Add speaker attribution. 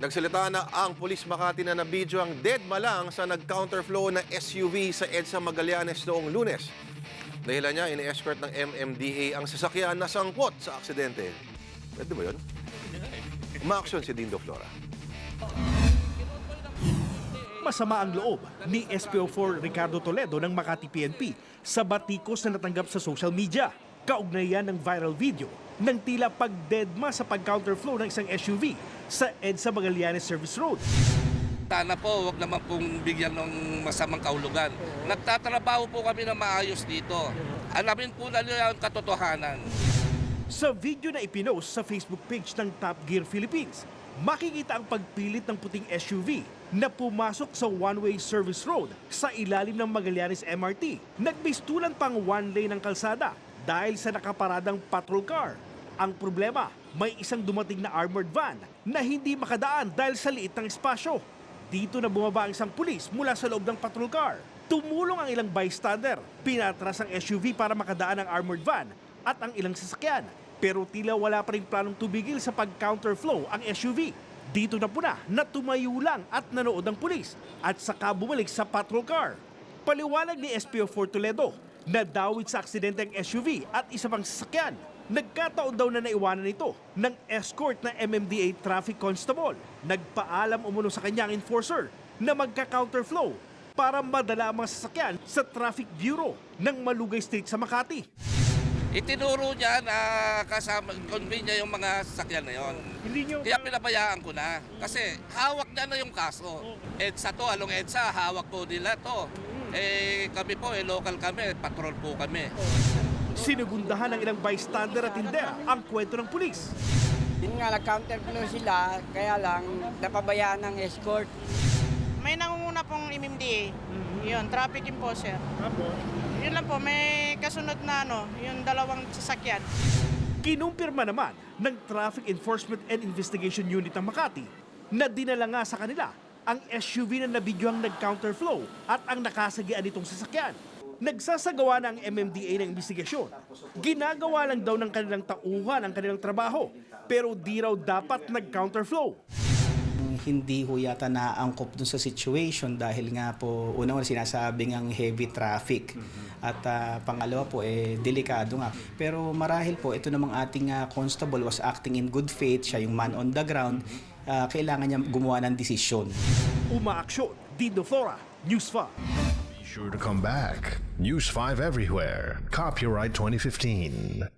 Speaker 1: Nagsalita na ang Pulis Makati na nabidyo ang deadma lang sa nag-counterflow na SUV sa EDSA Magallanes noong Lunes. Dahilan niya, ini-escort ng MMDA ang sasakyan na sangkot sa aksidente. Pwede ba yun? Umaaksyon si Dindo Flora.
Speaker 2: Masama ang loob ni SPO4 Ricardo Toledo ng Makati PNP sa batikos na natanggap sa social media. Kaugnayan ng viral video ng tila pagdedma sa pag-counterflow ng isang SUV sa EDSA Magallanes Service Road.
Speaker 3: Sana po, wag naman pong bigyan ng masamang kahulugan. Nagtatrabaho po kami na maayos dito. Alamin po na nila ang katotohanan.
Speaker 2: Sa video na ipinost sa Facebook page ng Top Gear Philippines, makikita ang pagpilit ng puting SUV na pumasok sa one-way service road sa ilalim ng Magallanes MRT. Nagbistulan pang one lane ng kalsada dahil sa nakaparadang patrol car. Ang problema, may isang dumating na armored van na hindi makadaan dahil sa liit ng espasyo. Dito na bumaba ang isang pulis mula sa loob ng patrol car. Tumulong ang ilang bystander. Pinatras ang SUV para makadaan ang armored van at ang ilang sasakyan. Pero tila wala pa rin planong tumigil sa pag-counterflow ang SUV. Dito na puna na tumayo lang at nanood ang pulis at saka bumalik sa patrol car. Paliwanag ni SPO4 Toledo na dawit sa aksidente ang SUV at isa pang sasakyan. Nagkataon daw na naiwanan ito ng escort na MMDA traffic constable. Nagpaalam umuno sa kanyang enforcer na magka-counterflow para madala ang mga sasakyan sa Traffic Bureau ng Malugay Street sa Makati.
Speaker 3: Itinuro niya na kasama, convey niya yung mga sasakyan na yon. Kaya pinabayaan ko na. Kasi hawak niya na yung kaso. EDSA to, along EDSA, hawak po nila to. Kami po, local kami, patrol po kami.
Speaker 2: Sinugundahan ng ilang bystander at tindera ang kwento ng pulis.
Speaker 4: Yun nga, nag-counterflow sila, kaya lang napabayaan ng escort.
Speaker 5: May nangunguna pong MMDA, yun, traffic enforcer. Yun lang po, may kasunod na yung dalawang sasakyan.
Speaker 2: Kinumpirma naman ng Traffic Enforcement and Investigation Unit ng Makati na dinala nga sa kanila ang SUV na nabidyoang nag-counterflow at ang nakasagian nitong sasakyan. Nagsasagawa ng MMDA ng investigasyon. Ginagawa lang daw ng kanilang tauhan ang kanilang trabaho, pero di raw dapat nag-counterflow.
Speaker 6: Hindi ho yata naangkop dun sa situation dahil nga po unang sinasabing ang heavy traffic at pangalawa po delikado nga. Pero marahil po ito namang ating constable was acting in good faith, siya yung man on the ground, kailangan niya gumawa ng desisyon.
Speaker 2: Umaaksyon, Dindo Flora, News 5.
Speaker 7: Sure to come back. News 5 everywhere. Copyright 2015.